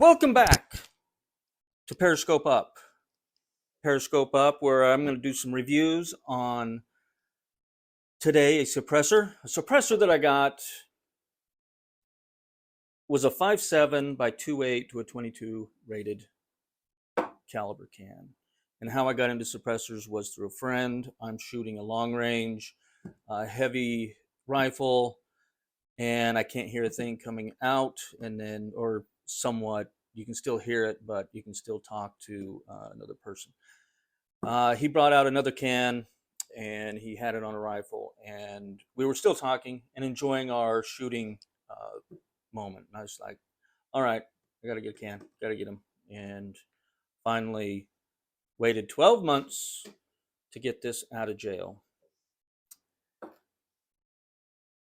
Welcome back to Periscope Up. Periscope Up, where I'm going to do some reviews on today a suppressor. A suppressor that I got was a 5.7 by 2.8 to a 22 rated caliber can. And how I got into suppressors was through a friend. I'm shooting a long range, heavy rifle, and I can't hear a thing coming out, or somewhat. You can still hear it, but you can still talk to another person. He brought out another can and he had it on a rifle, and we were still talking and enjoying our shooting moment. And I was like, all right, I got to get a can, got to get him. And finally waited 12 months to get this out of jail.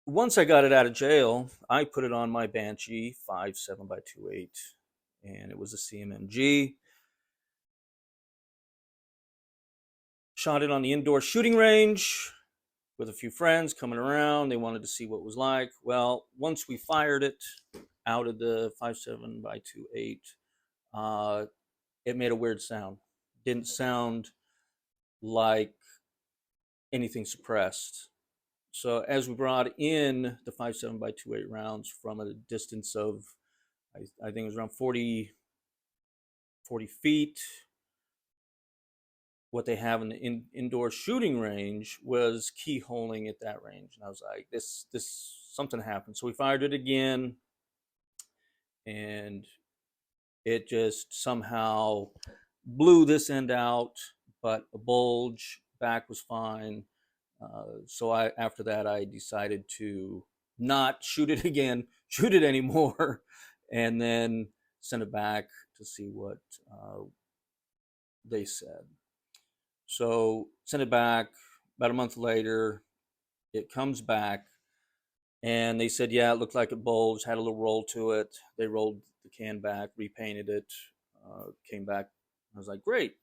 Once I got it out of jail, I put it on my Banshee 5.7 by 2.8, and it was a CMMG. Shot it on the indoor shooting range with a few friends coming around. They wanted to see what it was like. Well, once we fired it out of the 5.7 by 2.8, it made a weird sound. Didn't sound like anything suppressed. So as we brought in the 5.7 by 2.8 rounds from a distance of, I think it was around 40 feet, what they have in the indoor shooting range was keyholing at that range. And I was like, this something happened. So we fired it again, and it just somehow blew this end out, but a bulge, back was fine. So after that, I decided to not shoot it again, shoot it anymore, and then send it back to see what they said. So sent it back. About a month later, it comes back, and they said, yeah, it looked like it bulged, had a little roll to it. They rolled the can back, repainted it, came back. I was like, great.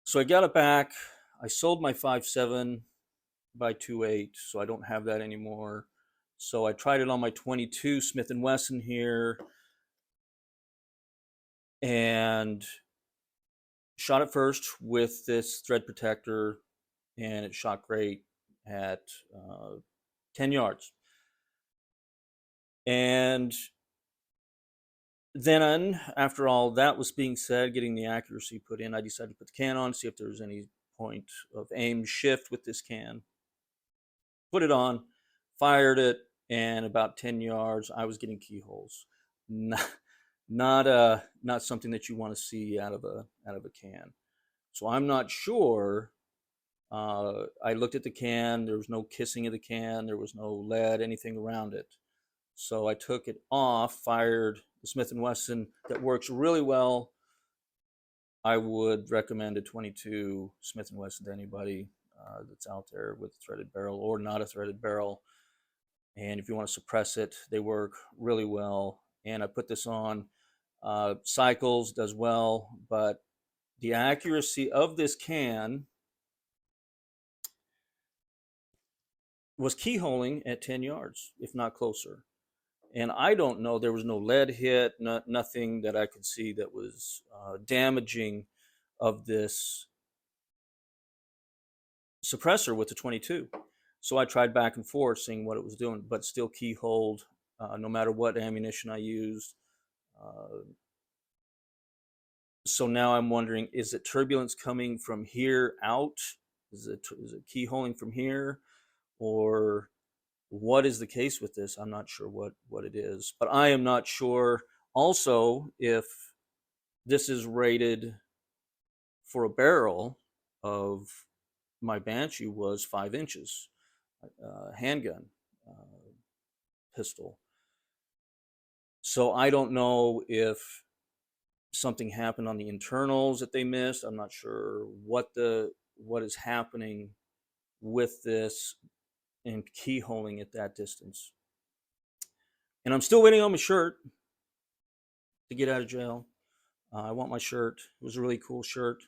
So I got it back. I sold my 5.7 by 2.8, so I don't have that anymore. So I tried it on my 22 Smith & Wesson here, and shot it first with this thread protector, and it shot great at 10 yards. And then, after all that was being said, getting the accuracy put in, I decided to put the can on, see if there was any point of aim shift with this can. Put it on, fired it, and about 10 yards, I was getting keyholes. Not something that you want to see out of a can. So I'm not sure. I looked at the can. There was no kissing of the can. There was no lead, anything around it. So I took it off, fired the Smith & Wesson that works really well. I would recommend a 22 Smith & Wesson to anybody that's out there with a threaded barrel or not a threaded barrel. And if you want to suppress it, they work really well. And I put this on. Cycles does well, but the accuracy of this can was keyholing at 10 yards, if not closer. And I don't know, there was no lead hit, nothing that I could see that was damaging of this suppressor with the 22. So I tried back and forth, seeing what it was doing, but still keyholed no matter what ammunition I used. So now I'm wondering, is it turbulence coming from here out? Is it keyholing from here? Or what is the case with this? I'm not sure what it is, but I am not sure also if this is rated for a barrel of my Banshee was 5 inches, handgun pistol. So I don't know if something happened on the internals that they missed. I'm not sure what is happening with this and keyholing at that distance. And I'm still waiting on my shirt to get out of jail. I want my shirt. It was a really cool shirt.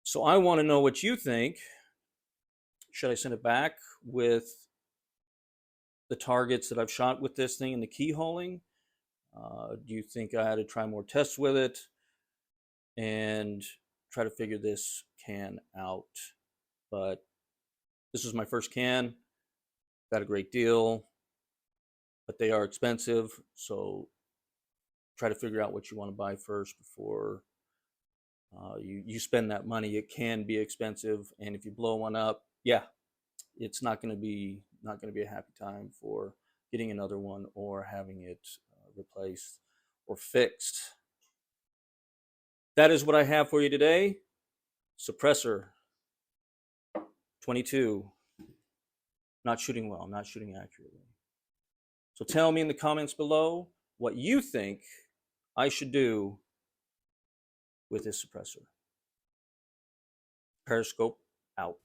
So I want to know what you think. Should I send it back with the targets that I've shot with this thing and the keyholing? Do you think I ought to try more tests with it and try to figure this can out? But this is my first can. Got a great deal, but they are expensive. So try to figure out what you want to buy first before you spend that money. It can be expensive, and if you blow one up, yeah, it's not going to be a happy time for getting another one or having it replaced or fixed. That is what I have for you today. Suppressor 22. Not shooting well, not shooting accurately. So tell me in the comments below what you think I should do with this suppressor. Periscope out.